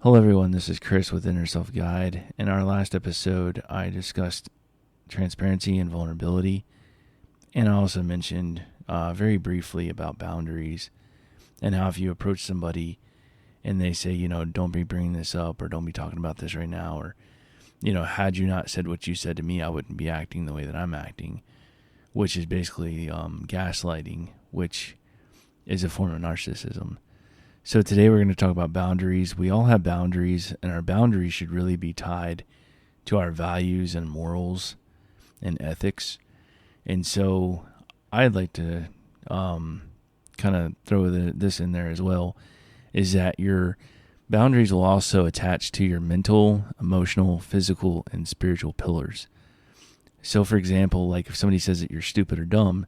Hello, everyone. This is Chris with Inner Self Guide. In our last episode, I discussed transparency and vulnerability, and I also mentioned very briefly about boundaries and how if you approach somebody and they say, don't be bringing this up or don't be talking about this right now, or, had you not said what you said to me, I wouldn't be acting the way that I'm acting, which is basically gaslighting, which is a form of narcissism. So today we're going to talk about boundaries. We all have boundaries, and our boundaries should really be tied to our values and morals and ethics. And so I'd like to kind of throw this in there as well, is that your boundaries will also attach to your mental, emotional, physical, and spiritual pillars. So for example, like if somebody says that you're stupid or dumb,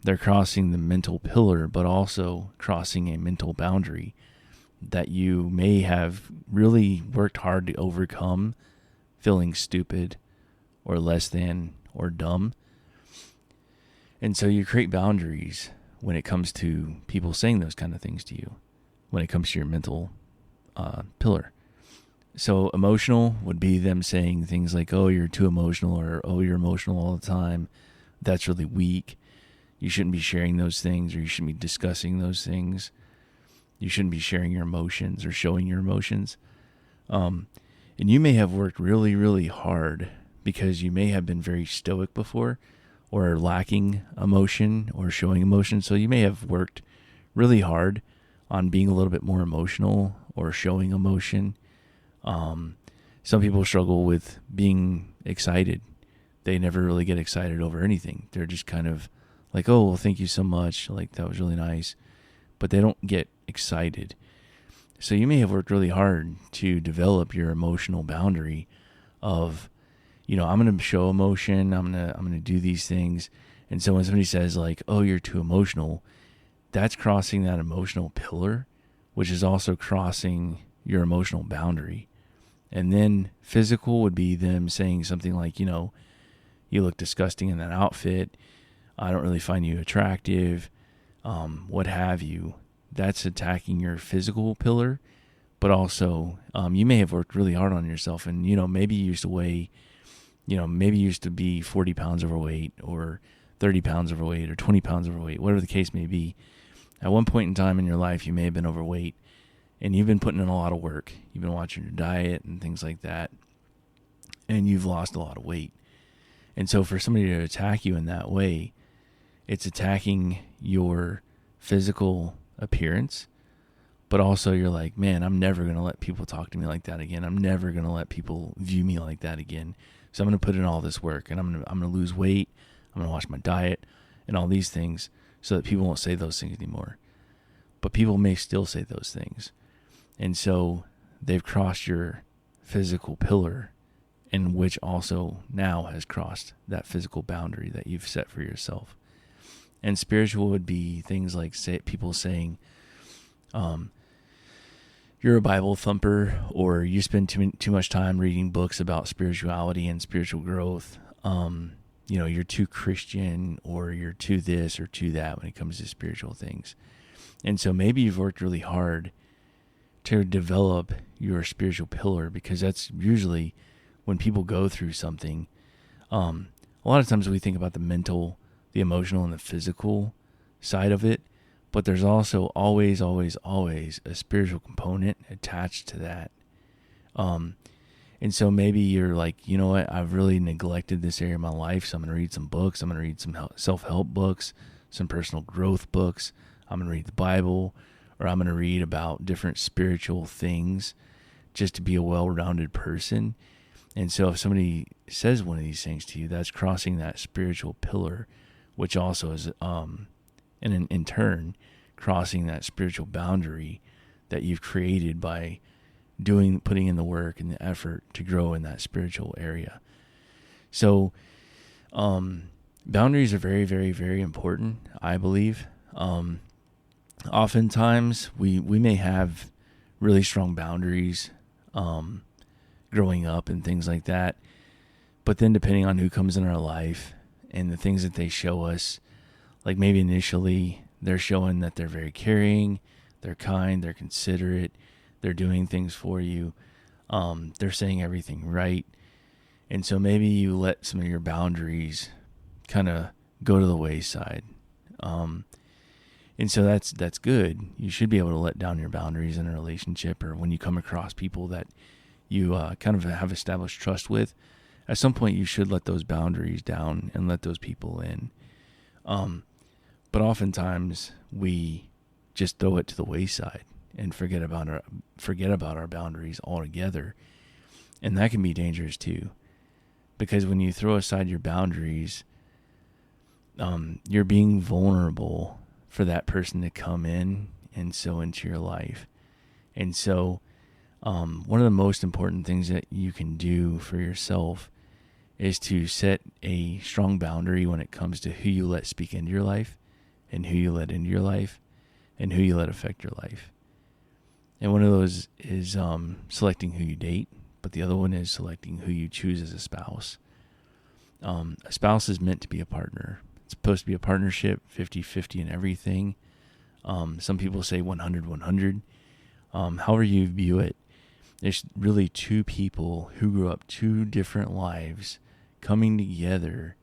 they're crossing the mental pillar, but also crossing a mental boundary that you may have really worked hard to overcome, feeling stupid or less than or dumb. And so you create boundaries when it comes to people saying those kind of things to you, when it comes to your mental pillar. So emotional would be them saying things like, oh, you're too emotional, or oh, you're emotional all the time. That's really weak. You shouldn't be sharing those things, or you shouldn't be discussing those things. You shouldn't be sharing your emotions or showing your emotions. And you may have worked really, really hard because you may have been very stoic before or lacking emotion or showing emotion. So you may have worked really hard on being a little bit more emotional or showing emotion. Some people struggle with being excited. They never really get excited over anything. They're just kind of like, oh, well, thank you so much. Like, that was really nice. But they don't get excited. So you may have worked really hard to develop your emotional boundary of, I'm going to show emotion. I'm going to do these things. And so when somebody says like, oh, you're too emotional, that's crossing that emotional pillar, which is also crossing your emotional boundary. And then physical would be them saying something like, you look disgusting in that outfit. I don't really find you attractive, what have you. That's attacking your physical pillar, but also you may have worked really hard on yourself, and maybe you used to weigh, maybe you used to be 40 pounds overweight or 30 pounds overweight or 20 pounds overweight, whatever the case may be. At one point in time in your life, you may have been overweight, and you've been putting in a lot of work. You've been watching your diet and things like that, and you've lost a lot of weight. And so for somebody to attack you in that way, it's attacking your physical appearance, but also you're like, man, I'm never going to let people talk to me like that again. I'm never going to let people view me like that again. So I'm going to put in all this work, and I'm going to lose weight. I'm going to watch my diet and all these things so that people won't say those things anymore. But people may still say those things. And so they've crossed your physical pillar, and which also now has crossed that physical boundary that you've set for yourself. And spiritual would be things like people saying, you're a Bible thumper, or you spend too much time reading books about spirituality and spiritual growth. You're too Christian, or you're too this or too that when it comes to spiritual things. And so maybe you've worked really hard to develop your spiritual pillar, because that's usually when people go through something. A lot of times we think about the mental, the emotional, and the physical side of it, but there's also always, always, always a spiritual component attached to that. And so maybe you're like, you know what, I've really neglected this area of my life, so I'm going to read some books. I'm going to read some self-help books, some personal growth books. I'm going to read the Bible, or I'm going to read about different spiritual things just to be a well-rounded person. And so if somebody says one of these things to you, that's crossing that spiritual pillar, which also is, in turn, crossing that spiritual boundary that you've created by putting in the work and the effort to grow in that spiritual area. So, boundaries are very, very, very important, I believe. Oftentimes we may have really strong boundaries, growing up and things like that. But then depending on who comes in our life and the things that they show us, like maybe initially they're showing that they're very caring, they're kind, they're considerate, They're doing things for you. They're saying everything right. And so maybe you let some of your boundaries kind of go to the wayside. And so that's good. You should be able to let down your boundaries in a relationship, or when you come across people that you kind of have established trust with. At some point, you should let those boundaries down and let those people in. But oftentimes, we just throw it to the wayside and forget about our boundaries altogether, and that can be dangerous too. Because when you throw aside your boundaries, you're being vulnerable for that person to come in and so into your life. And so one of the most important things that you can do for yourself is to set a strong boundary when it comes to who you let speak into your life, and who you let into your life, and who you let affect your life. And one of those is selecting who you date, but the other one is selecting who you choose as a spouse. A spouse is meant to be a partner. It's supposed to be a partnership, 50-50 in everything. Some people say 100-100. However you view it, there's really two people who grew up two different lives coming together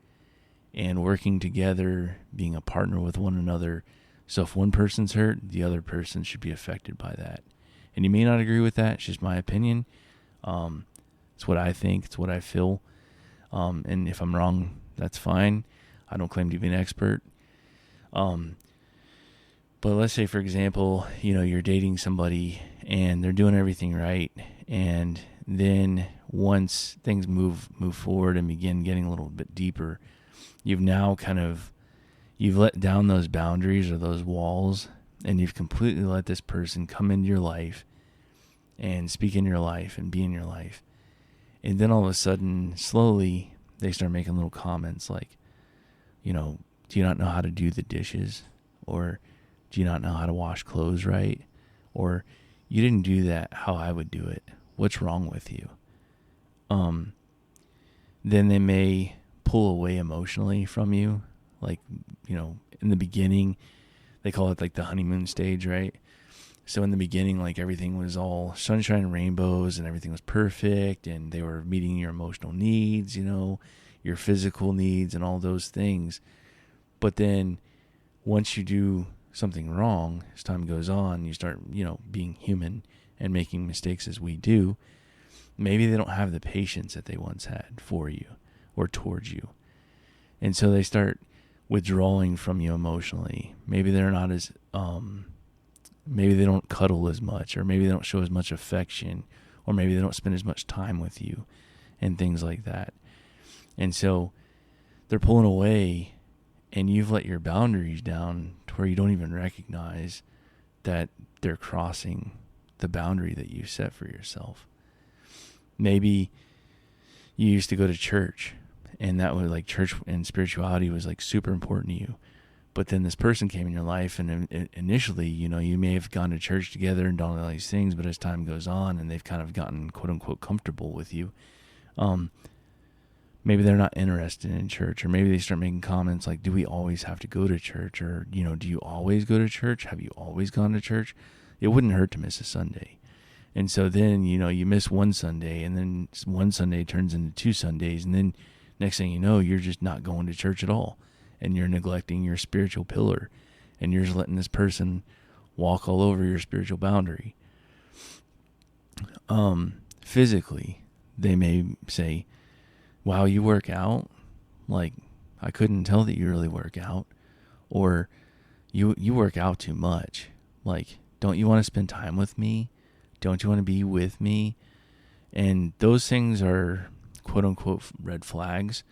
and working together, being a partner with one another. So if one person's hurt, the other person should be affected by that. And you may not agree with that. It's just my opinion. It's what I think. It's what I feel. And if I'm wrong, that's fine. I don't claim to be an expert. But let's say, for example, you're dating somebody and they're doing everything right. And then once things move forward and begin getting a little bit deeper, you've let down those boundaries or those walls, and you've completely let this person come into your life and speak in your life and be in your life. And then all of a sudden, slowly, they start making little comments like, do you not know how to do the dishes? Or do you not know how to wash clothes right? Or you didn't do that how I would do it. What's wrong with you? Then they may pull away emotionally from you. Like, in the beginning, they call it like the honeymoon stage, right? So in the beginning, like everything was all sunshine and rainbows and everything was perfect, and they were meeting your emotional needs, your physical needs and all those things. But then once you do something wrong, as time goes on, you start, being human and making mistakes as we do. Maybe they don't have the patience that they once had for you or towards you. And so they start withdrawing from you emotionally. Maybe they're not as, maybe they don't cuddle as much, or maybe they don't show as much affection, or maybe they don't spend as much time with you and things like that. And so they're pulling away, and you've let your boundaries down to where you don't even recognize that they're crossing the boundary that you set for yourself. Maybe you used to go to church, and that was like church and spirituality was like super important to you. But then this person came in your life, and initially, you may have gone to church together and done all these things, but as time goes on and they've kind of gotten quote unquote comfortable with you, maybe they're not interested in church, or maybe they start making comments like, do we always have to go to church? Or, do you always go to church? Have you always gone to church? It wouldn't hurt to miss a Sunday. And so then, you miss one Sunday, and then one Sunday turns into 2 Sundays. And then next thing you know, you're just not going to church at all. And you're neglecting your spiritual pillar. And you're just letting this person walk all over your spiritual boundary. Physically, they may say, wow, you work out? Like, I couldn't tell that you really work out. Or, you work out too much. Like, don't you want to spend time with me? Don't you want to be with me? And those things are quote unquote red flags.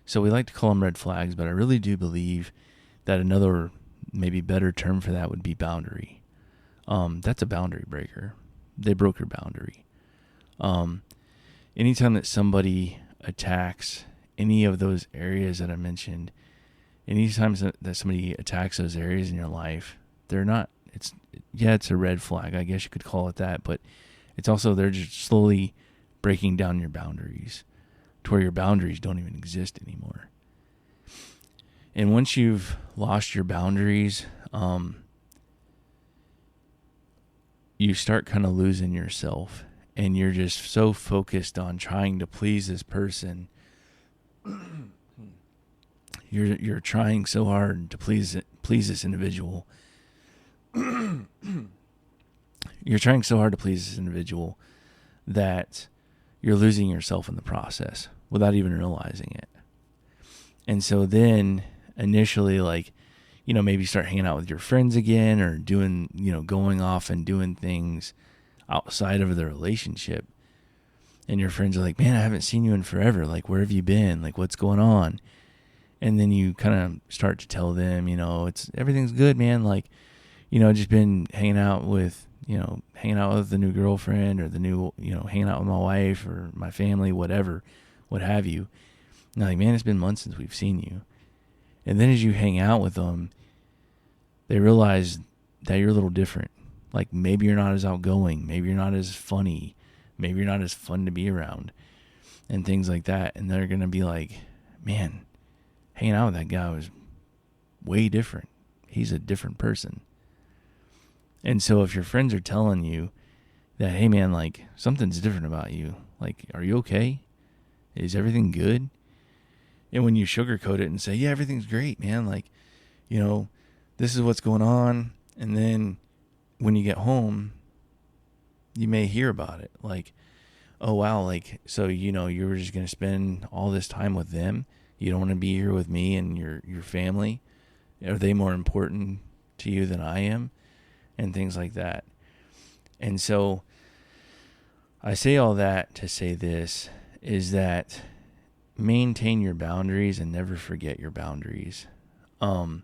So we like to call them red flags, but I really do believe that another maybe better term for that would be boundary. That's a boundary breaker. They broke your boundary. Anytime that somebody attacks any of those areas that I mentioned, anytime that somebody attacks those areas in your life, it's a red flag. I guess you could call it that, but it's also, they're just slowly breaking down your boundaries to where your boundaries don't even exist anymore. And once you've lost your boundaries, you start kind of losing yourself, and you're just so focused on trying to please this person. You're trying so hard to please this individual. You're trying so hard to please this individual that you're losing yourself in the process without even realizing it. And so then initially, like, you know, maybe start hanging out with your friends again, or doing, you know, going off and doing things outside of the relationship. And your friends are like, man, I haven't seen you in forever. Like, where have you been? Like, what's going on? And then you kind of start to tell them, you know, everything's good, man. Like, you know, just been hanging out with the new girlfriend, or the new, you know, hanging out with my wife or my family, whatever, what have you. And like, man, it's been months since we've seen you. And then as you hang out with them, they realize that you're a little different. Like, maybe you're not as outgoing. Maybe you're not as funny. Maybe you're not as fun to be around, and things like that. And they're going to be like, man, hanging out with that guy was way different. He's a different person. And so if your friends are telling you that, hey, man, like, something's different about you. Like, are you okay? Is everything good? And when you sugarcoat it and say, yeah, everything's great, man. Like, you know, this is what's going on. And then when you get home, you may hear about it. Like, oh, wow, like, so, you know, you were just going to spend all this time with them. You don't want to be here with me and your family. Are they more important to you than I am? And things like that. And so I say all that to say this, is that maintain your boundaries and never forget your boundaries. And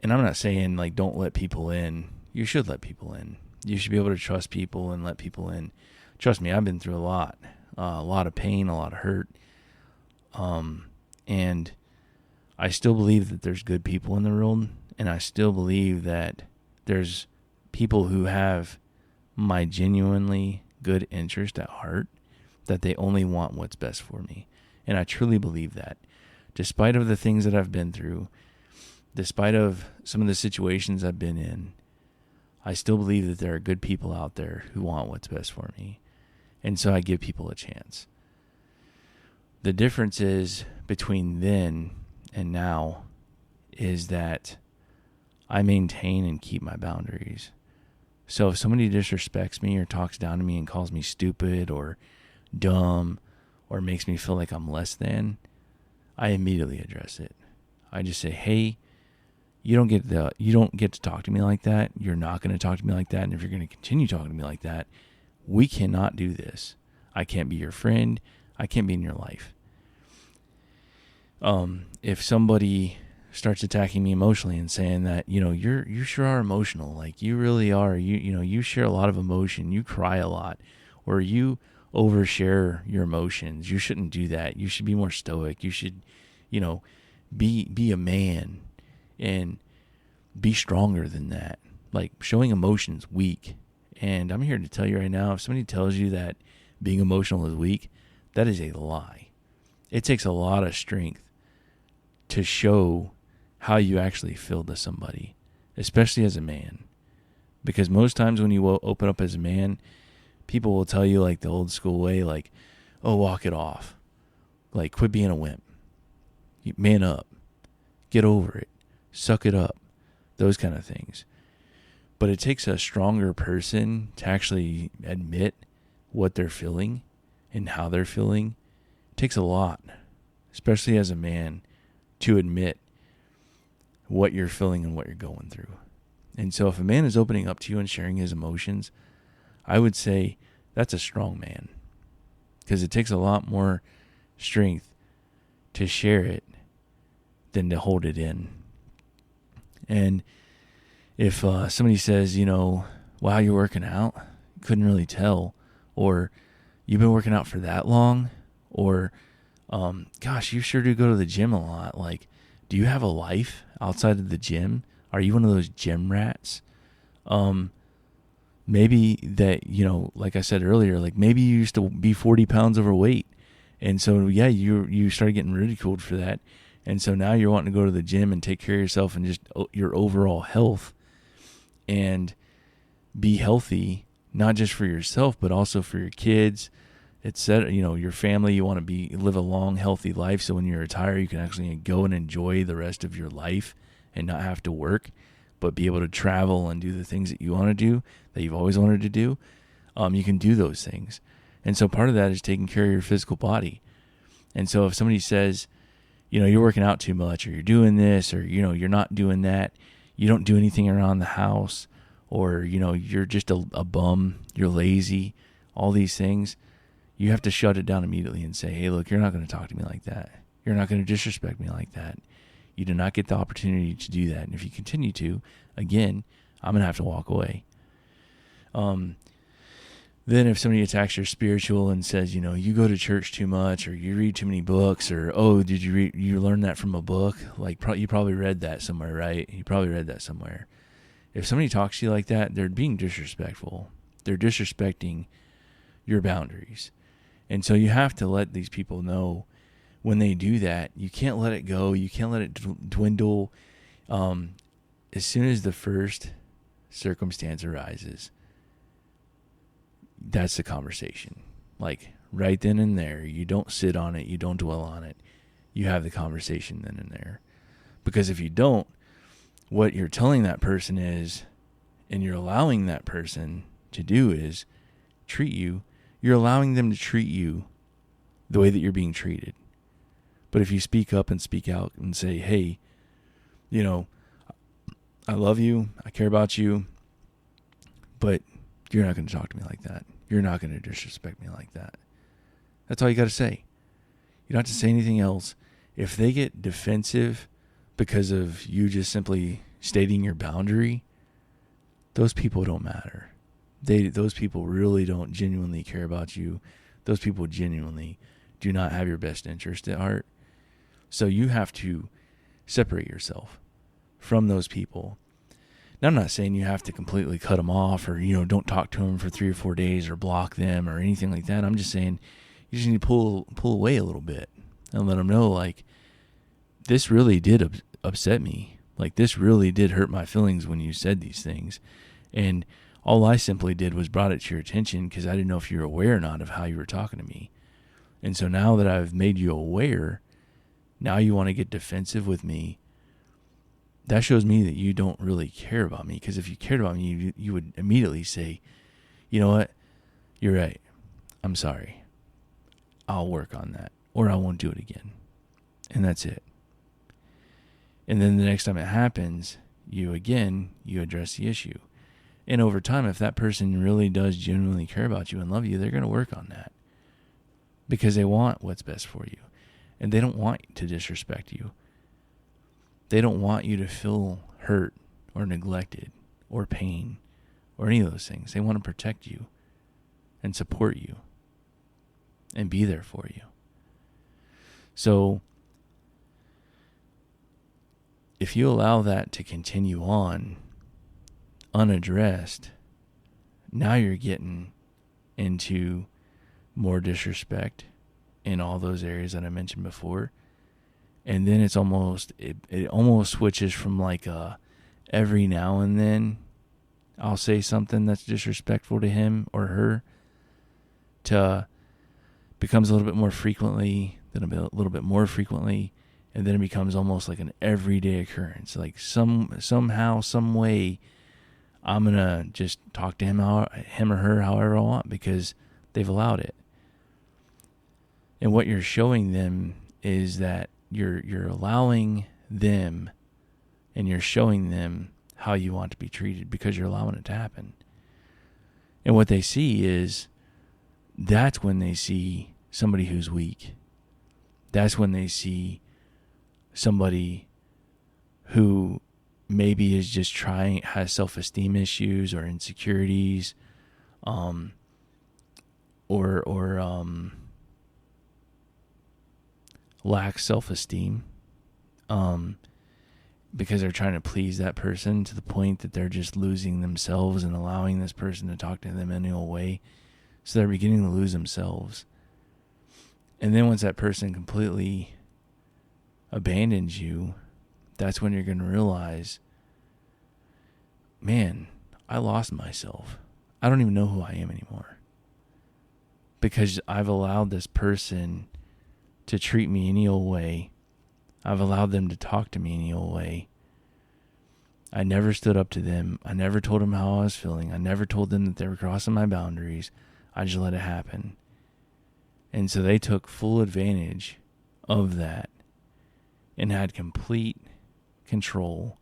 I'm not saying, like, don't let people in. You should let people in. You should be able to trust people and let people in. Trust me, I've been through a lot of pain, a lot of hurt. And I still believe that there's good people in the world, and I still believe that there's people who have my genuinely good interest at heart, that they only want what's best for me. And I truly believe that. Despite of the things that I've been through, despite of some of the situations I've been in, I still believe that there are good people out there who want what's best for me. And so I give people a chance. The difference is between then and now is that I maintain and keep my boundaries. So if somebody disrespects me or talks down to me and calls me stupid or dumb or makes me feel like I'm less than, I immediately address it. I just say, hey, you don't get to talk to me like that. You're not going to talk to me like that. And if you're going to continue talking to me like that, we cannot do this. I can't be your friend. I can't be in your life. If somebody starts attacking me emotionally and saying that, you know, you sure are emotional. Like, you really are. You know, you share a lot of emotion. You cry a lot, or you overshare your emotions. You shouldn't do that. You should be more stoic. You should, you know, be a man and be stronger than that. Like, showing emotions weak. And I'm here to tell you right now, if somebody tells you that being emotional is weak, that is a lie. It takes a lot of strength to show how you actually feel to somebody, especially as a man. Because most times when you open up as a man, people will tell you, like, the old school way, like, oh, walk it off. Like, quit being a wimp. Man up. Get over it. Suck it up. Those kind of things. But it takes a stronger person to actually admit what they're feeling and how they're feeling. It takes a lot, especially as a man, to admit what you're feeling and what you're going through. And so if a man is opening up to you and sharing his emotions, I would say that's a strong man, because it takes a lot more strength to share it than to hold it in. And if somebody says, you know, wow, you're working out, couldn't really tell, or you've been working out for that long, or gosh, you sure do go to the gym a lot. Like, do you have a life outside of the gym? Are you one of those gym rats? Maybe that, you know, like I said earlier, like maybe you used to be 40 pounds overweight. And so, yeah, you started getting ridiculed for that. And so now you're wanting to go to the gym and take care of yourself and just your overall health. And be healthy, not just for yourself, but also for your kids, etc. Your family. You want to live a long, healthy life. So when you retire, you can actually go and enjoy the rest of your life and not have to work, but be able to travel and do the things that you want to do, that you've always wanted to do. You can do those things. And so part of that is taking care of your physical body. And so if somebody says, you're working out too much, or you're doing this, or, you're not doing that, you don't do anything around the house, or, you're just a bum, you're lazy, all these things, you have to shut it down immediately and say, hey, look, you're not going to talk to me like that. You're not going to disrespect me like that. You do not get the opportunity to do that. And if you continue to, again, I'm going to have to walk away. Then if somebody attacks your spiritual and says, you go to church too much, or you read too many books, or, oh, did you learn that from a book? Like, you probably read that somewhere, right? You probably read that somewhere. If somebody talks to you like that, they're being disrespectful. They're disrespecting your boundaries. And so you have to let these people know when they do that. You can't let it go. You can't let it dwindle. As soon as the first circumstance arises, that's the conversation. Like, right then and there. You don't sit on it. You don't dwell on it. You have the conversation then and there. Because if you don't, what you're telling that person is, and you're allowing that person to do, is treat you. You're allowing them to treat you the way that you're being treated. But if you speak up and speak out and say, hey, I love you, I care about you, but you're not going to talk to me like that. You're not going to disrespect me like that. That's all you got to say. You don't have to say anything else. If they get defensive because of you just simply stating your boundary, those people don't matter. Those people really don't genuinely care about you. Those people genuinely do not have your best interest at heart. So you have to separate yourself from those people. Now, I'm not saying you have to completely cut them off, or, don't talk to them for 3 or 4 days, or block them or anything like that. I'm just saying you just need to pull away a little bit and let them know, like, this really did upset me. Like, this really did hurt my feelings when you said these things. And all I simply did was brought it to your attention because I didn't know if you were aware or not of how you were talking to me. And so now that I've made you aware, now you want to get defensive with me. That shows me that you don't really care about me. Because if you cared about me, you would immediately say, you know what? You're right. I'm sorry. I'll work on that. Or I won't do it again. And that's it. And then the next time it happens, you address the issue. And over time, if that person really does genuinely care about you and love you, they're going to work on that. Because they want what's best for you. And they don't want to disrespect you. They don't want you to feel hurt or neglected or pain or any of those things. They want to protect you and support you and be there for you. So if you allow that to continue on unaddressed, now you're getting into more disrespect in all those areas that I mentioned before. And then it almost switches from like every now and then I'll say something that's disrespectful to him or her, to becomes a little bit more frequently, then a little bit more frequently, and then it becomes almost like an everyday occurrence. Like somehow, some way, I'm gonna just talk to him or her however I want because they've allowed it. And what you're showing them is that you're allowing them, and you're showing them how you want to be treated because you're allowing it to happen. And what they see is, that's when they see somebody who's weak. That's when they see somebody who maybe is just has self-esteem issues or insecurities, lacks self-esteem, because they're trying to please that person to the point that they're just losing themselves and allowing this person to talk to them in a way. So they're beginning to lose themselves. And then once that person completely abandons you, that's when you're going to realize, man, I lost myself. I don't even know who I am anymore. Because I've allowed this person to treat me any old way. I've allowed them to talk to me any old way. I never stood up to them. I never told them how I was feeling. I never told them that they were crossing my boundaries. I just let it happen. And so they took full advantage of that and had complete control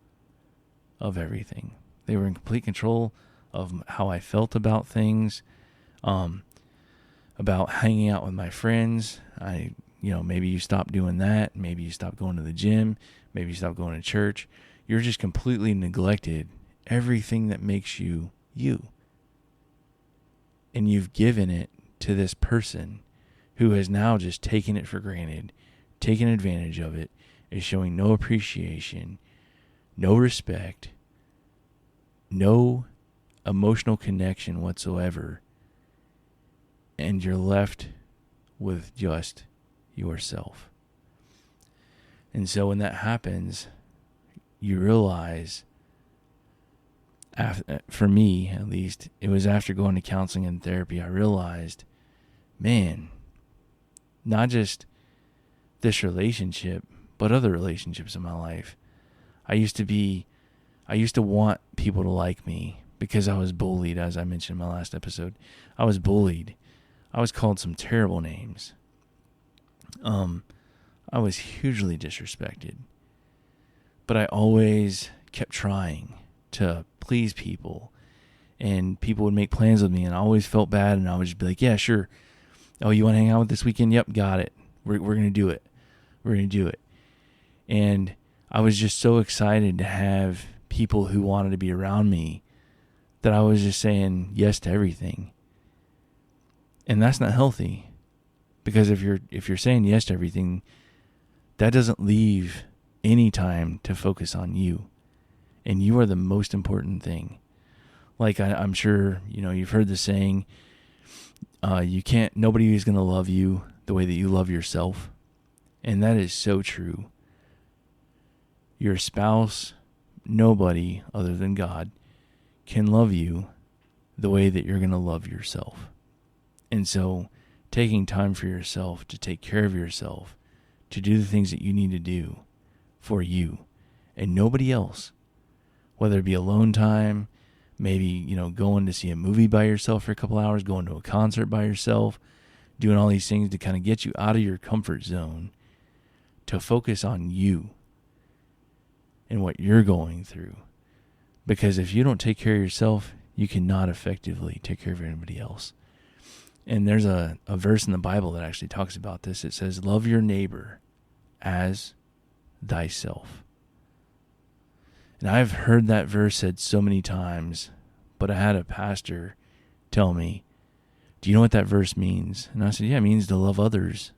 of everything. They were in complete control of how I felt about things, about hanging out with my friends. Maybe you stop doing that. Maybe you stop going to the gym. Maybe you stop going to church. You're just completely neglected everything that makes you you. And you've given it to this person who has now just taken it for granted, taken advantage of it, is showing no appreciation, no respect, no emotional connection whatsoever. And you're left with just yourself. And so when that happens, you realize, for me at least, it was after going to counseling and therapy, I realized, man, not just this relationship, but other relationships in my life. I used to want people to like me because I was bullied, as I mentioned in my last episode. I was bullied. I was called some terrible names. I was hugely disrespected. But I always kept trying to please people. And people would make plans with me, and I always felt bad, and I would just be like, yeah, sure. Oh, you want to hang out this weekend? Yep, got it. We're going to do it. We're going to do it. And I was just so excited to have people who wanted to be around me that I was just saying yes to everything. And that's not healthy, because if you're saying yes to everything, that doesn't leave any time to focus on you. And you are the most important thing. Like I'm sure, you've heard the saying, nobody is going to love you the way that you love yourself. And that is so true. Your spouse, nobody other than God, can love you the way that you're going to love yourself. And so taking time for yourself, to take care of yourself, to do the things that you need to do for you and nobody else, whether it be alone time, maybe, going to see a movie by yourself for a couple hours, going to a concert by yourself, doing all these things to kind of get you out of your comfort zone, to focus on you and what you're going through. Because if you don't take care of yourself, you cannot effectively take care of anybody else. And there's a verse in the Bible that actually talks about this. It says, love your neighbor as thyself. And I've heard that verse said so many times, but I had a pastor tell me, do you know what that verse means? And I said, yeah, it means to love others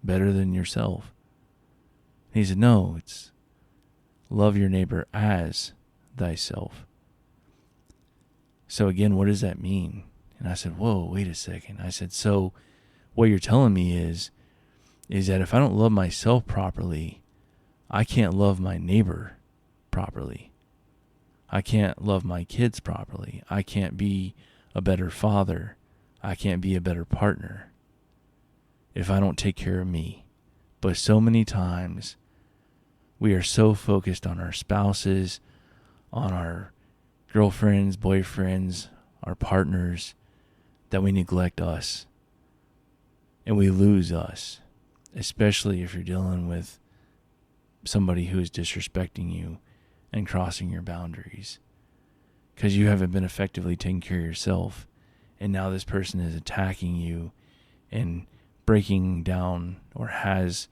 better than yourself. And he said, no, it's love your neighbor as thyself. So again, what does that mean? And I said, whoa, wait a second. I said, so what you're telling me is that if I don't love myself properly, I can't love my neighbor properly. I can't love my kids properly. I can't be a better father. I can't be a better partner if I don't take care of me. But so many times we are so focused on our spouses, on our girlfriends, boyfriends, our partners, that we neglect us and we lose us, especially if you're dealing with somebody who is disrespecting you and crossing your boundaries, because you haven't been effectively taking care of yourself, and now this person is attacking you and breaking down, or has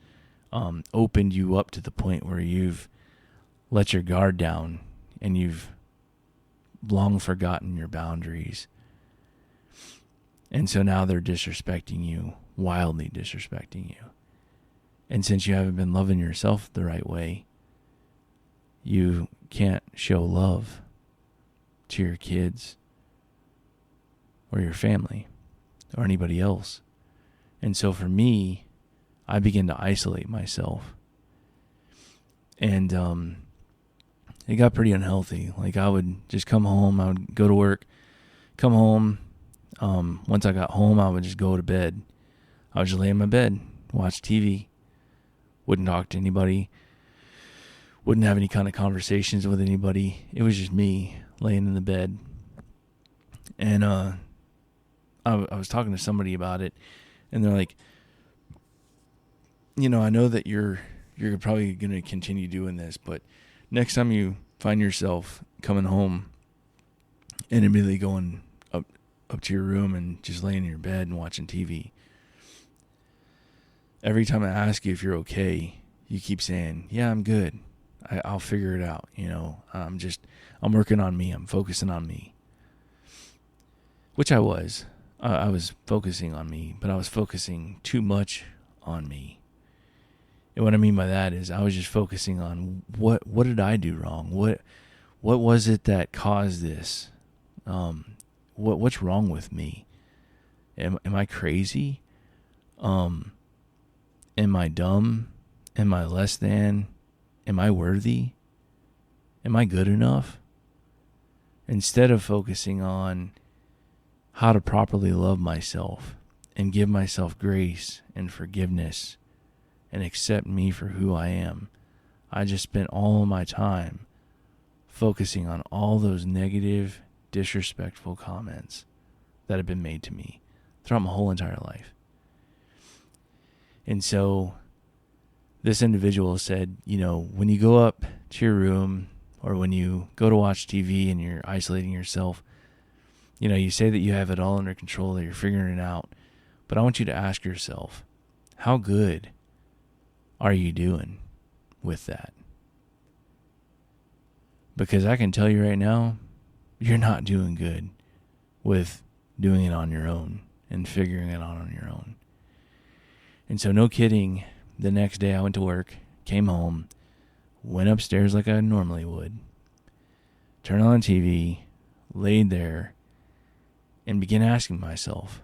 opened you up to the point where you've let your guard down and you've long forgotten your boundaries. And so now they're disrespecting you, wildly disrespecting you. And since you haven't been loving yourself the right way, you can't show love to your kids or your family or anybody else. And so for me, I begin to isolate myself. And it got pretty unhealthy. Like, I would just come home, I would go to work, come home. Once I got home, I would just go to bed. I would just lay in my bed, watch TV, wouldn't talk to anybody, wouldn't have any kind of conversations with anybody. It was just me laying in the bed. And I was talking to somebody about it, and they're like, I know that you're probably going to continue doing this, but next time you find yourself coming home and immediately going up to your room and just laying in your bed and watching TV, every time I ask you if you're okay, you keep saying, yeah, I'm good. I'll figure it out. I'm working on me. I'm focusing on me. Which I was. I was focusing on me, but I was focusing too much on me. And what I mean by that is I was just focusing on what did I do wrong? What was it that caused this? What's wrong with me? Am I crazy? Am I dumb? Am I less than? Am I worthy? Am I good enough? Instead of focusing on how to properly love myself and give myself grace and forgiveness and accept me for who I am, I just spent all of my time focusing on all those negative, disrespectful comments that have been made to me throughout my whole entire life. And so this individual said, when you go up to your room or when you go to watch TV and you're isolating yourself, you say that you have it all under control, that you're figuring it out. But I want you to ask yourself, how good are you doing with that? Because I can tell you right now, you're not doing good with doing it on your own and figuring it out on your own. And so, no kidding, the next day I went to work, came home, went upstairs like I normally would, turned on the TV, laid there, and began asking myself,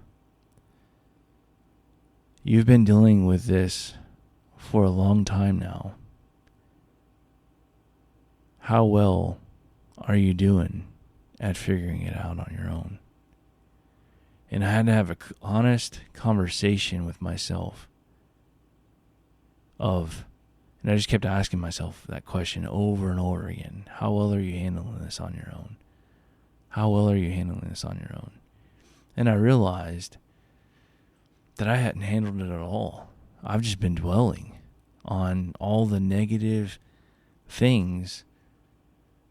you've been dealing with this for a long time now. How well are you doing at figuring it out on your own? And I had to have an honest conversation with myself and I just kept asking myself that question over and over again. How well are you handling this on your own? How well are you handling this on your own? And I realized that I hadn't handled it at all. I've just been dwelling on all the negative things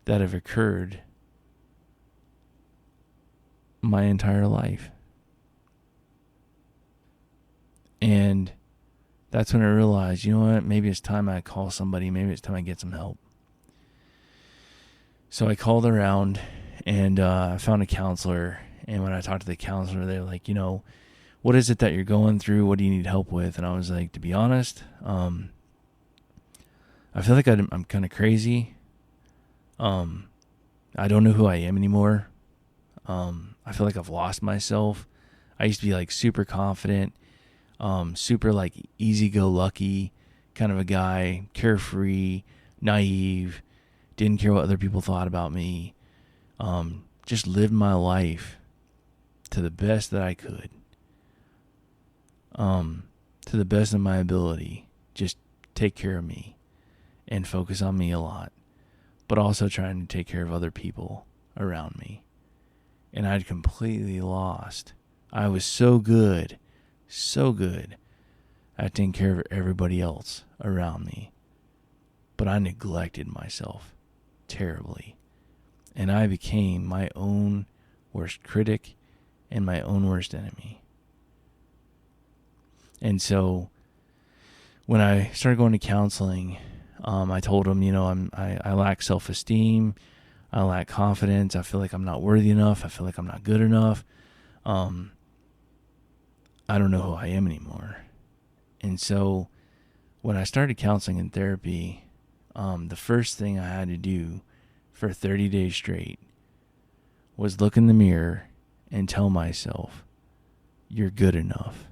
that have occurred my entire life. And that's when I realized, you know what, maybe it's time I call somebody, maybe it's time I get some help. So I called around and I found a counselor. And when I talked to the counselor, they were like, what is it that you're going through? What do you need help with? And I was like, to be honest, I feel like I'm kind of crazy. I don't know who I am anymore. I feel like I've lost myself. I used to be like super confident, super like easy-go-lucky kind of a guy, carefree, naive, didn't care what other people thought about me. Just lived my life to the best that I could, to the best of my ability. Just take care of me and focus on me a lot, but also trying to take care of other people around me. And I'd completely lost. I was so good at taking care of everybody else around me, but I neglected myself terribly. And I became my own worst critic and my own worst enemy. And so when I started going to counseling, I told them, I lack self-esteem. I lack confidence. I feel like I'm not worthy enough. I feel like I'm not good enough. I don't know who I am anymore. And so when I started counseling and therapy, the first thing I had to do for 30 days straight was look in the mirror and tell myself, you're good enough.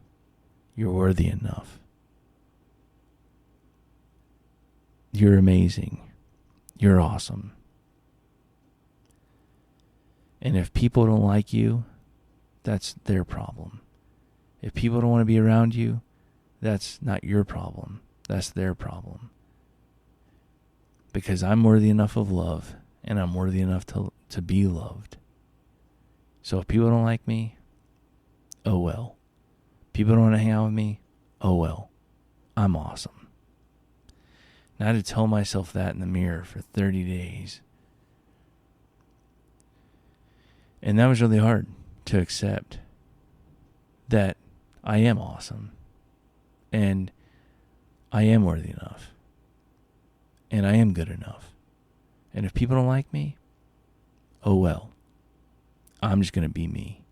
You're worthy enough. You're amazing. You're awesome. And if people don't like you, that's their problem. If people don't want to be around you, that's not your problem. That's their problem. Because I'm worthy enough of love, and I'm worthy enough to be loved. So if people don't like me, oh well. People don't want to hang out with me, oh well. I'm awesome. And I had to tell myself that in the mirror for 30 days. And that was really hard to accept, that I am awesome. And I am worthy enough. And I am good enough. And if people don't like me, oh well. I'm just going to be me.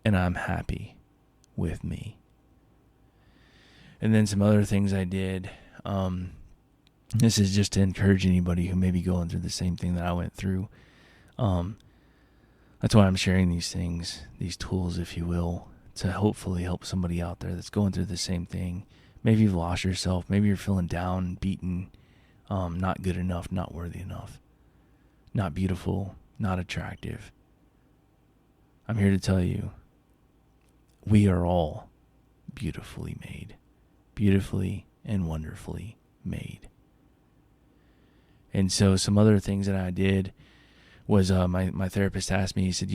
And I'm happy with me. And then some other things I did. This is just to encourage anybody who may be going through the same thing that I went through. That's why I'm sharing these things, these tools, if you will, to hopefully help somebody out there that's going through the same thing. Maybe you've lost yourself. Maybe you're feeling down, beaten, not good enough, not worthy enough, not beautiful, not attractive. I'm here to tell you, we are all beautifully made, beautifully and wonderfully made. And so some other things that I did was my therapist asked me, he said,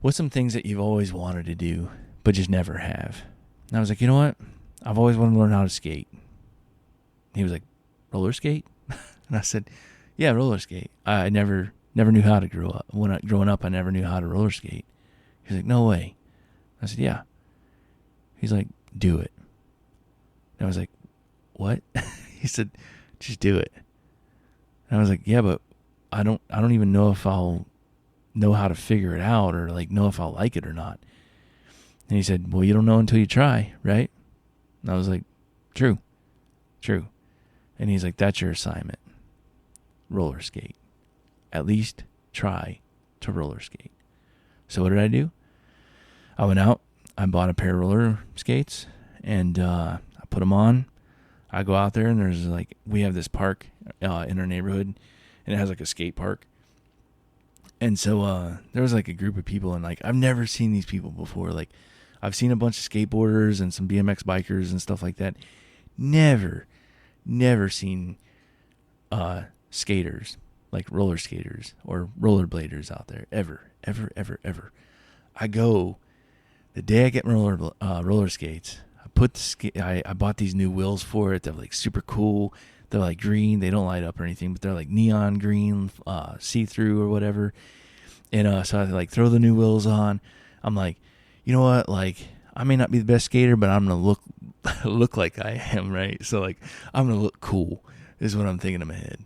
what's some things that you've always wanted to do but just never have? And I was like, you know what? I've always wanted to learn how to skate. He was like, roller skate? And I said, yeah, roller skate. I never knew how to grow up. Growing up, I never knew how to roller skate. He's like, no way. I said, yeah. He's like, do it. And I was like, what? He said, just do it. And I was like, yeah, but I don't even know if I'll know how to figure it out or like know if I'll like it or not. And he said, well, you don't know until you try, right? And I was like, true. And he's like, that's your assignment. Roller skate. At least try to roller skate. So what did I do? I went out, I bought a pair of roller skates, and I put them on. I go out there, and we have this park in our neighborhood, and it has like a skate park. And so there was like a group of people, and like I've never seen these people before. Like I've seen a bunch of skateboarders and some BMX bikers and stuff like that. Never seen skaters, like roller skaters or rollerbladers out there. Ever. I go the day I get my roller skates. I bought these new wheels for it. They're like super cool. They're like green. They don't light up or anything, but they're like neon green, see-through or whatever. And so I like throw the new wheels on. I'm like, you know what? Like I may not be the best skater, but I'm gonna look like I am, right? So like I'm gonna look cool is what I'm thinking in my head.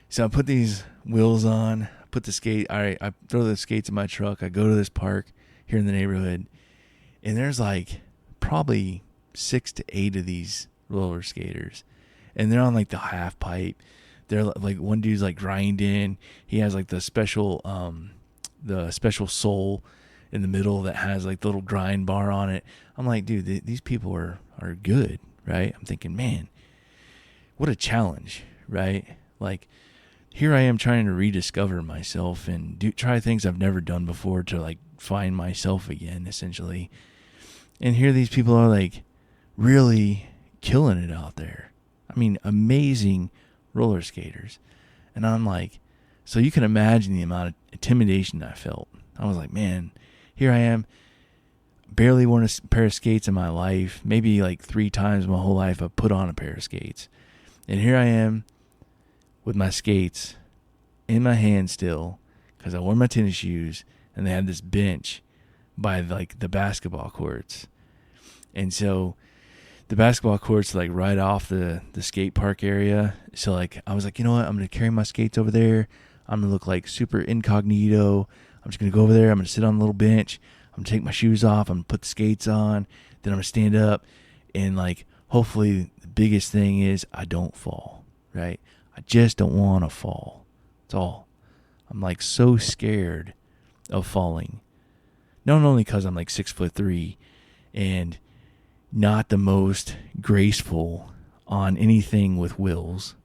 So I put these wheels on. I throw the skates in my truck. I go to this park here in the neighborhood, and there's like probably 6 to 8 of these roller skaters. And they're on like the half pipe. They're like, one dude's like grinding. He has like the special sole in the middle that has like the little grind bar on it. I'm like, dude, these people are good, right? I'm thinking, man, what a challenge, right? Like here I am trying to rediscover myself and try things I've never done before to like find myself again, essentially. And here these people are like really killing it out there. I mean, amazing roller skaters. And I'm like, so you can imagine the amount of intimidation I felt. I was like, man, here I am, barely worn a pair of skates in my life. Maybe like 3 times my whole life I've put on a pair of skates. And here I am with my skates in my hand still because I wore my tennis shoes, and they had this bench by like the basketball courts. And so the basketball court's like right off the skate park area. So like I was like, you know what? I'm going to carry my skates over there. I'm going to look like super incognito. I'm just going to go over there. I'm going to sit on a little bench. I'm going to take my shoes off. I'm going to put the skates on. Then I'm going to stand up. And like hopefully the biggest thing is I don't fall, right? I just don't want to fall. That's all. I'm like so scared of falling. Not only because I'm like 6'3" and not the most graceful on anything with wheels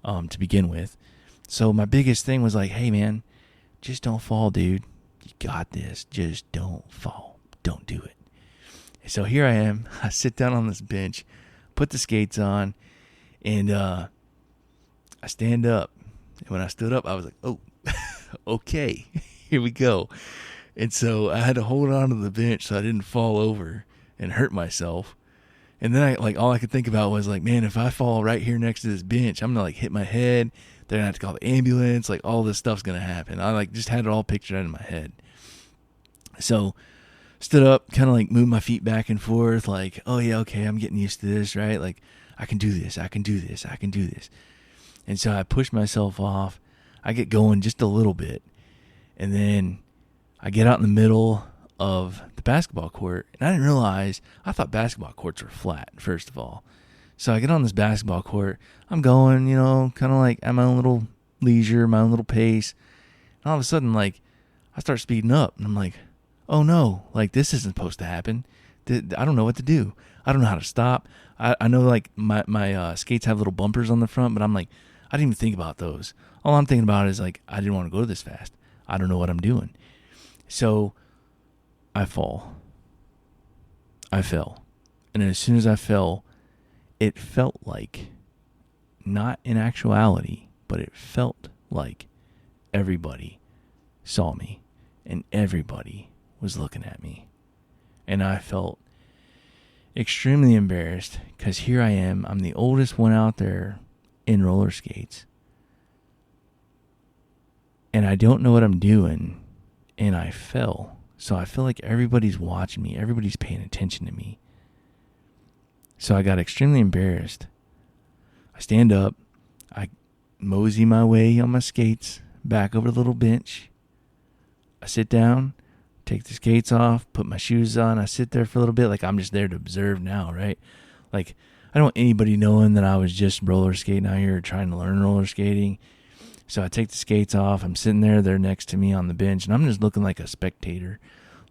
to begin with. So my biggest thing was like, hey man, Just don't fall, dude. You got this. Just don't fall. Don't do it. So here I am. I sit down on this bench, put the skates on, and I stand up. And when I stood up, I was like, oh, okay, here we go. And so I had to hold on to the bench so I didn't fall over and hurt myself. And then all I could think about was like, man, if I fall right here next to this bench, I'm going to hit my head. They're going to have to call the ambulance. All this stuff's going to happen. I just had it all pictured out in my head. So stood up, kind of moved my feet back and forth, oh yeah, okay, I'm getting used to this, right? I can do this, I can do this, I can do this. And so I push myself off. I get going just a little bit. And then I get out in the middle of the basketball court. And I didn't realize, I thought basketball courts were flat, first of all. So I get on this basketball court. I'm going, kind of at my own little leisure, my own little pace. And all of a sudden, I start speeding up. And I'm like, oh no, this isn't supposed to happen. I don't know what to do. I don't know how to stop. I know my skates have little bumpers on the front, but I'm I didn't even think about those. All I'm thinking about is I didn't want to go this fast. I don't know what I'm doing. So I fall. I fell. And as soon as I fell, it felt not in actuality, but it felt like everybody saw me and everybody was looking at me. And I felt extremely embarrassed because here I am. I'm the oldest one out there in roller skates. And I don't know what I'm doing. And I fell. So I feel like everybody's watching me. Everybody's paying attention to me. So I got extremely embarrassed. I stand up. I mosey my way on my skates back over the little bench. I sit down, take the skates off, put my shoes on. I sit there for a little bit I'm just there to observe now, right? I don't want anybody knowing that I was just roller skating out here trying to learn roller skating. So I take the skates off. I'm sitting there. They're next to me on the bench. And I'm just looking like a spectator.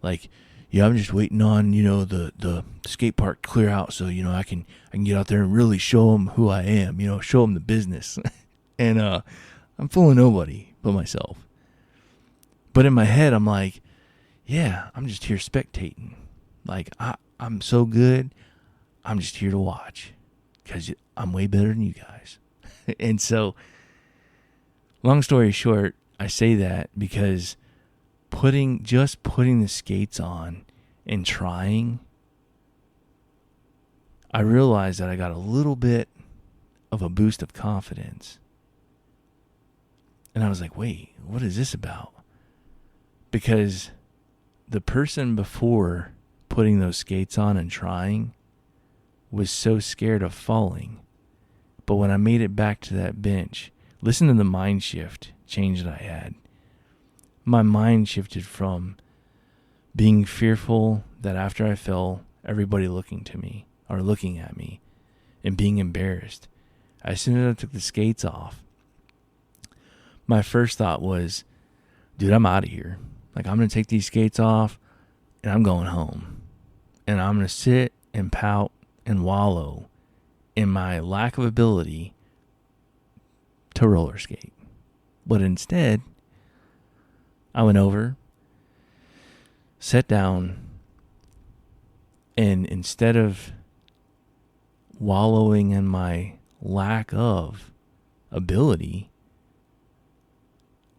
I'm just waiting on, the skate park to clear out so, I can get out there and really show them who I am, show them the business. And I'm fooling nobody but myself. But in my head, I'm yeah, I'm just here spectating. I'm so good. I'm just here to watch because I'm way better than you guys. And so, long story short, I say that because putting the skates on and trying, I realized that I got a little bit of a boost of confidence. And I was like, wait, what is this about? Because the person before putting those skates on and trying was so scared of falling. But when I made it back to that bench, listen to the mind shift change that I had. My mind shifted from being fearful that after I fell, everybody looking at me and being embarrassed. As soon as I took the skates off, my first thought was, dude, I'm out of here. I'm going to take these skates off and I'm going home. And I'm going to sit and pout and wallow in my lack of ability to roller skate. But instead, I went over, sat down, and instead of wallowing in my lack of ability,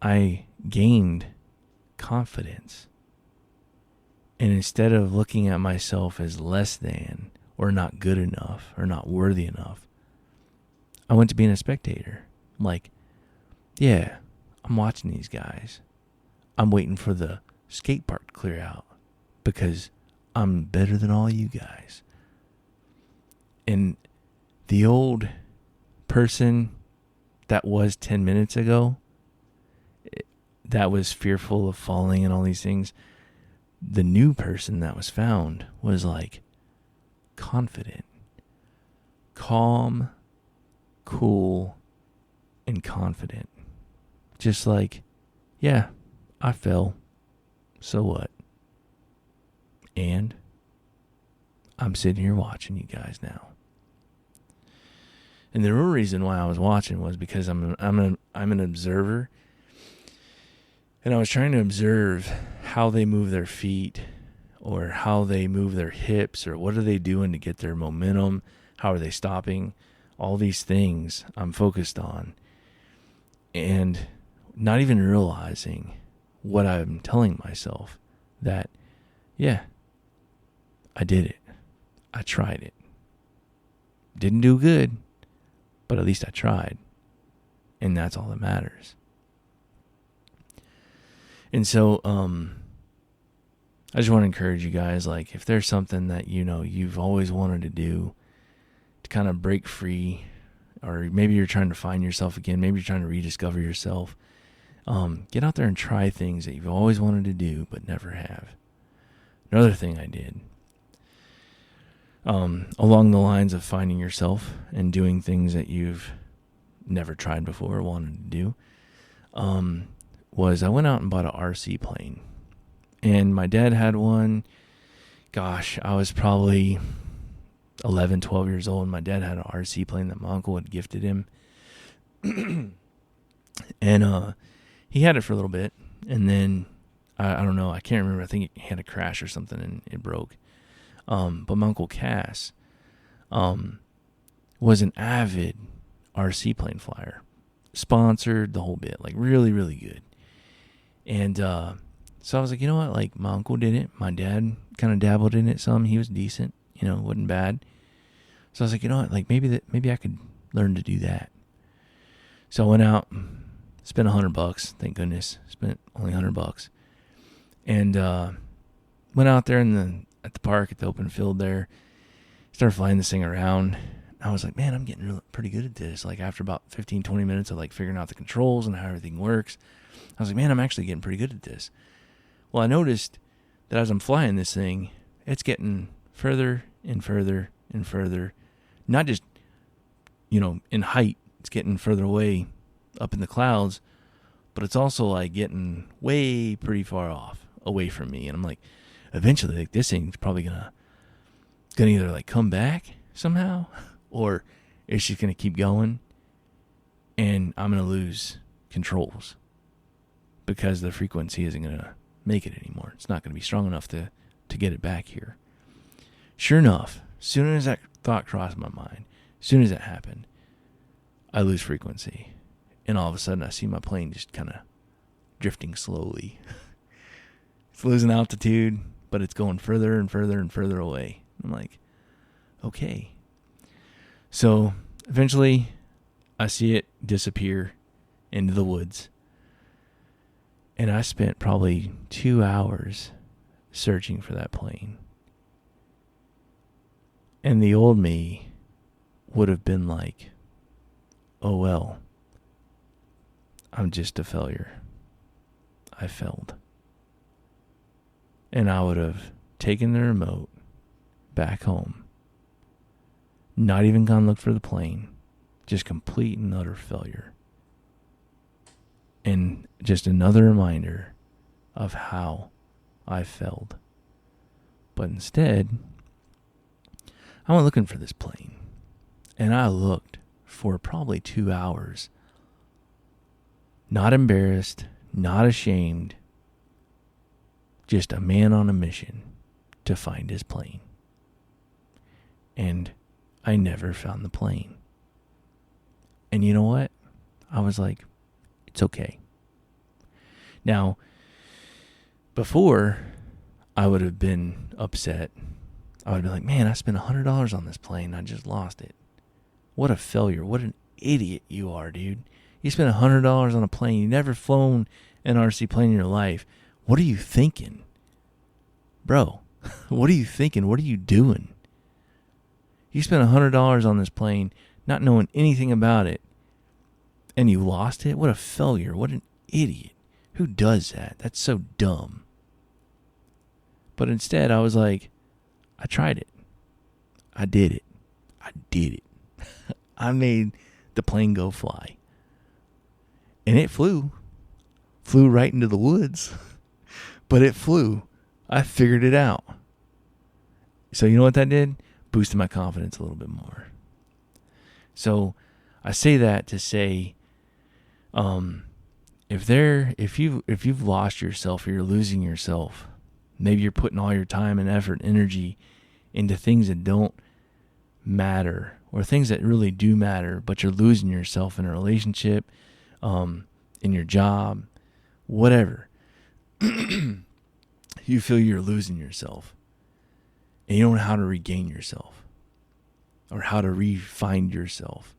I gained confidence. And instead of looking at myself as less than, or not good enough, or not worthy enough, I went to being a spectator. Yeah, I'm watching these guys. I'm waiting for the skate park to clear out because I'm better than all you guys. And the old person that was 10 minutes ago, that was fearful of falling and all these things, the new person that was found was confident, calm, cool, and confident. Just yeah, I fell. So what? And I'm sitting here watching you guys now. And the real reason why I was watching was because I'm an observer. And I was trying to observe how they move their feet or how they move their hips or what are they doing to get their momentum? How are they stopping? All these things I'm focused on and not even realizing what I'm telling myself that, yeah, I did it. I tried it. Didn't do good, but at least I tried. And that's all that matters. And so, I just want to encourage you guys, like, if there's something that, you've always wanted to do to kind of break free, or maybe you're trying to find yourself again, maybe you're trying to rediscover yourself, get out there and try things that you've always wanted to do but never have. Another thing I did, along the lines of finding yourself and doing things that you've never tried before or wanted to do, was I went out and bought an RC plane. And my dad had one. Gosh, I was probably 11, 12 years old, and my dad had an RC plane that my uncle had gifted him. And he had it for a little bit, and then, I don't know, I can't remember, I think it had a crash or something, and it broke. But my Uncle Cass was an avid RC plane flyer. Sponsored the whole bit, like really, really good. And so I was like, you know what? Like, my uncle did it. My dad kind of dabbled in it some. He was decent, wasn't bad. So I was like, you know what? Like, maybe I could learn to do that. So I went out, spent $100. Thank goodness, spent only $100. And went out there at the park at the open field there. Started flying this thing around. I was like, man, I'm getting pretty good at this. Like, after about 15, 20 minutes of like figuring out the controls and how everything works, I was like, man, I'm actually getting pretty good at this. Well, I noticed that as I'm flying this thing, it's getting further and further and further. Not just, in height, it's getting further away up in the clouds, but it's also like getting way pretty far off away from me. And I'm like, eventually, like, this thing's probably gonna either like come back somehow, or it's just gonna keep going, and I'm gonna lose controls because the frequency isn't gonna make it anymore. It's not gonna be strong enough to get it back here. Sure enough, as soon as that thought crossed my mind, as soon as that happened, I lose frequency, and all of a sudden I see my plane just kind of drifting slowly. It's losing altitude, but it's going further and further and further away. I'm like, okay. So eventually I see it disappear into the woods. And I spent probably 2 hours searching for that plane. And the old me would have been like, oh well, I'm just a failure. I failed. And I would have taken the remote back home, not even gone look for the plane, just complete and utter failure. And just another reminder of how I failed. But instead, I went looking for this plane. And I looked for probably 2 hours. Not embarrassed, not ashamed. Just a man on a mission to find his plane. And I never found the plane. And you know what? I was like, it's okay. Now, before, I would have been upset. I would have been like, man, I spent $100 on this plane. I just lost it. What a failure. What an idiot you are, dude. You spent $100 on a plane. You never flown an RC plane in your life. What are you thinking? Bro, what are you thinking? What are you doing? You spent $100 on this plane, not knowing anything about it, and you lost it? What a failure. What an idiot. Who does that? That's so dumb. But instead, I was like, I tried it. I did it. I did it. I made the plane go fly. And it flew. Flew right into the woods. But it flew. I figured it out. So you know what that did? Boosted my confidence a little bit more. So I say that to say, if you've lost yourself or you're losing yourself, maybe you're putting all your time and effort and energy into things that don't matter or things that really do matter, but you're losing yourself in a relationship, in your job, whatever. You feel you're losing yourself and you don't know how to regain yourself or how to re-find yourself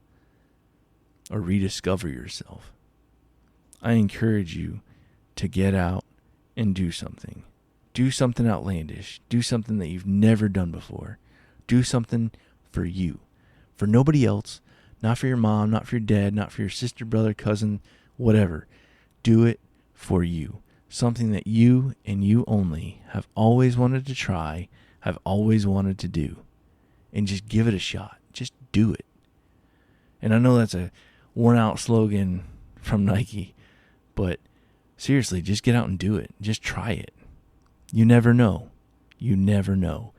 or rediscover yourself. I encourage you to get out and do something. Do something outlandish. Do something that you've never done before. Do something for you. For nobody else. Not for your mom, not for your dad, not for your sister, brother, cousin, whatever. Do it for you. Something that you and you only have always wanted to try, have always wanted to do. And just give it a shot. Just do it. And I know that's a worn out slogan from Nike, but seriously, just get out and do it. Just try it. You never know. You never know.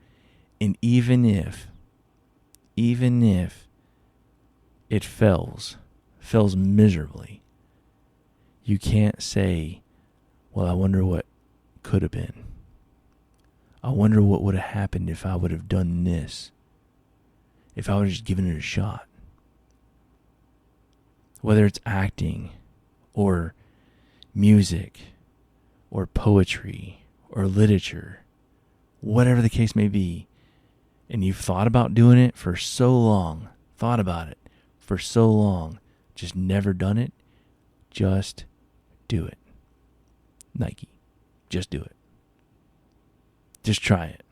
And even if it fails miserably, you can't say, well, I wonder what could have been. I wonder what would have happened if I would have done this. If I would have just given it a shot. Whether it's acting or music or poetry or literature, whatever the case may be, and you've thought about doing it for so long, just never done it, just do it. Nike, just do it. Just try it.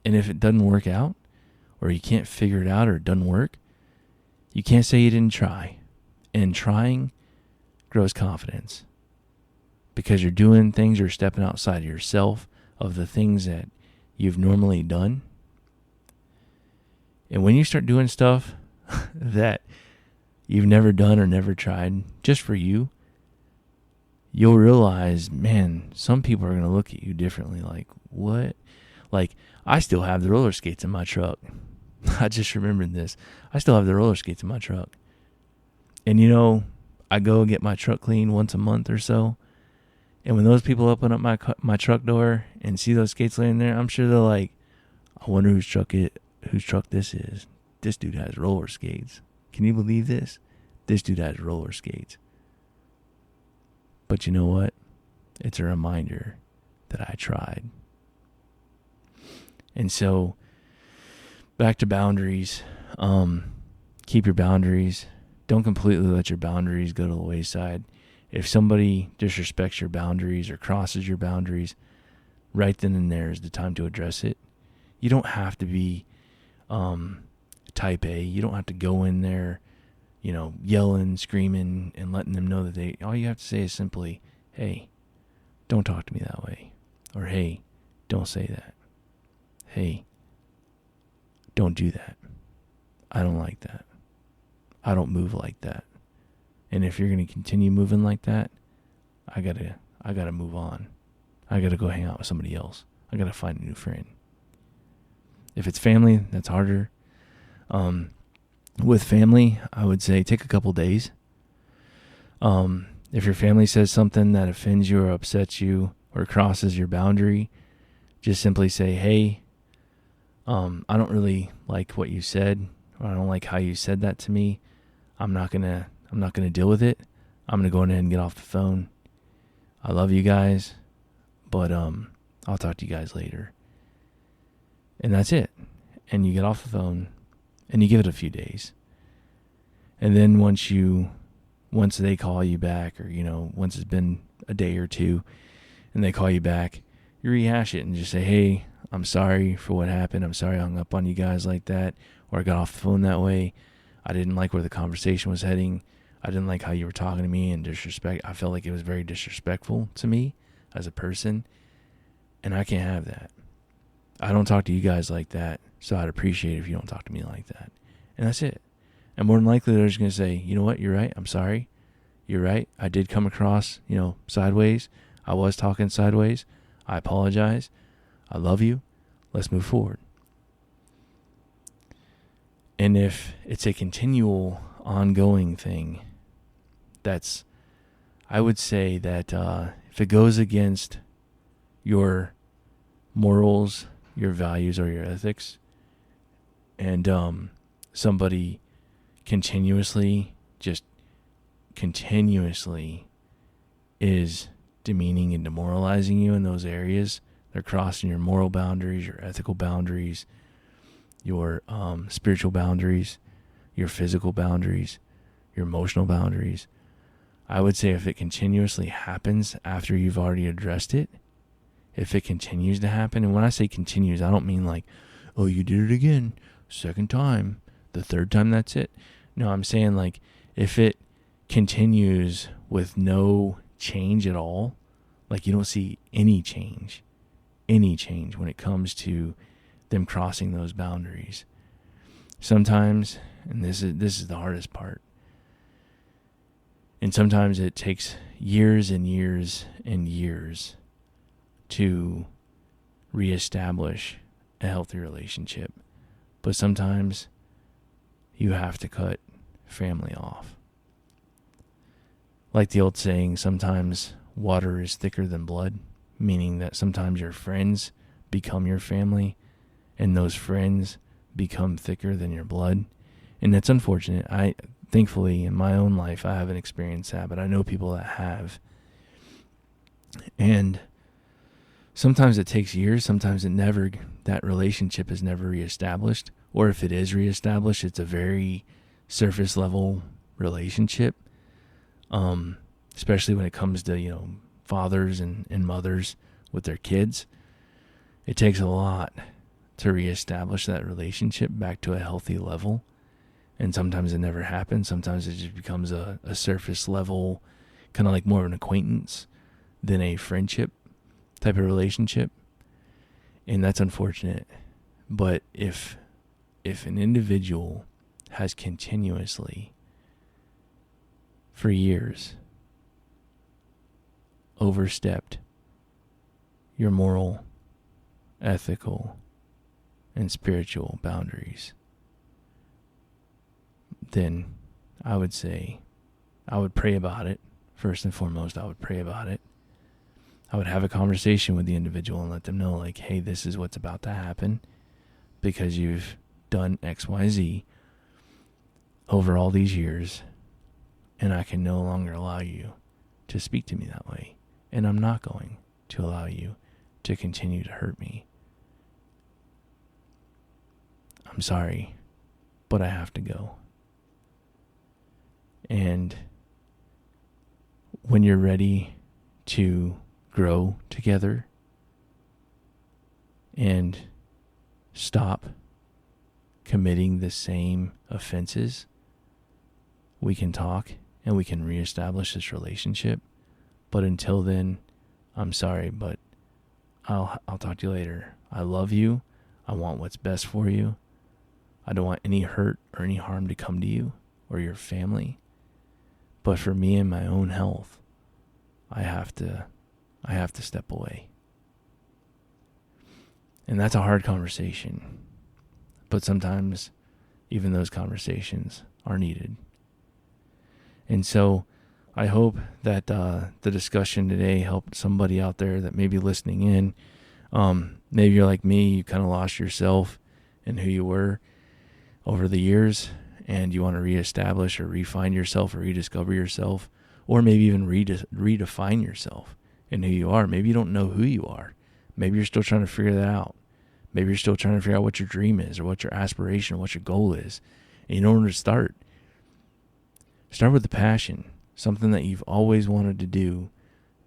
And if it doesn't work out, or you can't figure it out, or it doesn't work, you can't say you didn't try. And trying grows confidence. Because you're doing things, you're stepping outside of yourself, of the things that you've normally done. And when you start doing stuff that you've never done or never tried, just for you, you'll realize, man, some people are going to look at you differently. Like, what? Like, I still have the roller skates in my truck. I just remembered this. I still have the roller skates in my truck. And you know, I go get my truck cleaned once a month or so. And when those people open up my truck door and see those skates laying there, I'm sure they're like, I wonder whose truck this is. This dude has roller skates. Can you believe this? This dude has roller skates. But you know what? It's a reminder that I tried. And so, back to boundaries. Keep your boundaries. Don't completely let your boundaries go to the wayside. If somebody disrespects your boundaries or crosses your boundaries, right then and there is the time to address it. You don't have to be type A. You don't have to go in there, yelling, screaming, and letting them know that all you have to say is simply, hey, don't talk to me that way. Or, hey, don't say that. Hey, don't do that. I don't like that. I don't move like that. And if you're going to continue moving like that, I gotta move on. I gotta go hang out with somebody else. I gotta find a new friend. If it's family, that's harder. With family, I would say take a couple days. If your family says something that offends you or upsets you or crosses your boundary, just simply say, hey, I don't really like what you said, or I don't like how you said that to me. I'm not gonna deal with it. I'm gonna go ahead and get off the phone. I love you guys, but I'll talk to you guys later. And that's it. And you get off the phone and you give it a few days. And then once they call you back, or once it's been a day or two and they call you back, you rehash it and just say, hey, I'm sorry for what happened. I'm sorry I hung up on you guys like that, or I got off the phone that way. I didn't like where the conversation was heading. I didn't like how you were talking to me, and disrespect. I felt like it was very disrespectful to me as a person, and I can't have that. I don't talk to you guys like that, so I'd appreciate it if you don't talk to me like that. And that's it. And more than likely, they're just going to say, you know what, you're right, I'm sorry. You're right, I did come across, sideways. I was talking sideways. I apologize. I love you. Let's move forward. And if it's a continual, ongoing thing that's I would say that if it goes against your morals, your values, or your ethics, and somebody continuously is demeaning and demoralizing you in those areas, they're crossing your moral boundaries, your ethical boundaries, your spiritual boundaries, your physical boundaries, your emotional boundaries. I would say if it continuously happens after you've already addressed it, if it continues to happen, and when I say continues, I don't mean like, oh, you did it again, second time, the third time, that's it. No, I'm saying like if it continues with no change at all, like you don't see any change when it comes to them crossing those boundaries. Sometimes, and this is the hardest part, and sometimes it takes years and years and years to reestablish a healthy relationship. But sometimes you have to cut family off. Like the old saying, sometimes water is thicker than blood, meaning that sometimes your friends become your family and those friends become thicker than your blood. And that's unfortunate. Thankfully, in my own life, I haven't experienced that, but I know people that have. And sometimes it takes years, sometimes that relationship is never reestablished. Or if it is reestablished, it's a very surface level relationship. Especially when it comes to, fathers and mothers with their kids. It takes a lot to reestablish that relationship back to a healthy level. And sometimes it never happens. Sometimes it just becomes a surface level, kind of like more of an acquaintance than a friendship type of relationship. And that's unfortunate. But if an individual has continuously, for years, overstepped your moral, ethical, and spiritual boundaries, then I would say I would pray about it. First and foremost, I would pray about it. I would have a conversation with the individual and let them know, like, hey, this is what's about to happen because you've done X, Y, Z over all these years, and I can no longer allow you to speak to me that way. And I'm not going to allow you to continue to hurt me. I'm sorry, but I have to go. And when you're ready to grow together and stop committing the same offenses, we can talk and we can reestablish this relationship. But until then, I'm sorry, but I'll talk to you later. I love you. I want what's best for you. I don't want any hurt or any harm to come to you or your family. But for me and my own health, I have to step away. And that's a hard conversation. But sometimes even those conversations are needed. And so I hope that the discussion today helped somebody out there that may be listening in. Maybe you're like me, you kind of lost yourself in who you were over the years, and you want to reestablish or refine yourself or rediscover yourself, or maybe even redefine yourself in who you are. Maybe you don't know who you are. Maybe you're still trying to figure that out. Maybe you're still trying to figure out what your dream is or what your aspiration or what your goal is. And you know where to start. Start with the passion, something that you've always wanted to do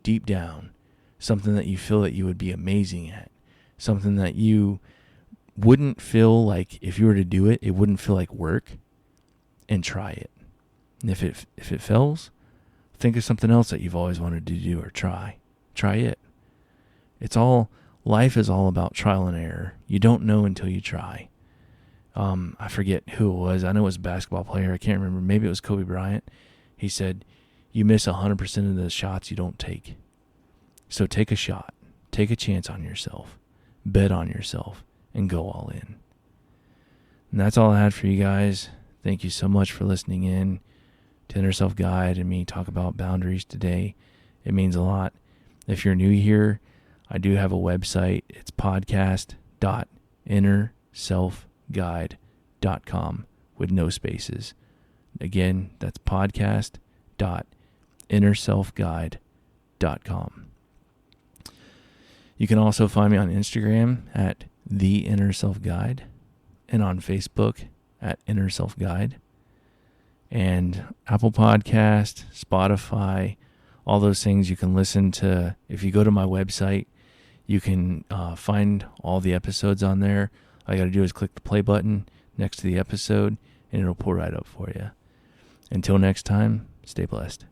deep down, something that you feel that you would be amazing at, something that you wouldn't feel like if you were to do it, it wouldn't feel like work, and try it. And if it fails, think of something else that you've always wanted to do or try. Try it. Life is all about trial and error. You don't know until you try. I forget who it was. I know it was a basketball player. I can't remember. Maybe it was Kobe Bryant. He said, you miss 100% of the shots you don't take. So take a shot. Take a chance on yourself. Bet on yourself and go all in. And that's all I had for you guys. Thank you so much for listening in. to Inner Self Guide and me talk about boundaries today. It means a lot. If you're new here, I do have a website. It's podcast.innerselfguide.com with no spaces. Again, that's podcast.innerselfguide.com. You can also find me on Instagram at The Inner Self Guide and on Facebook at Inner Self Guide. And Apple Podcast, Spotify, all those things you can listen to. If you go to my website, you can find all the episodes on there. All you got to do is click the play button next to the episode, and it'll pull right up for you. Until next time, stay blessed.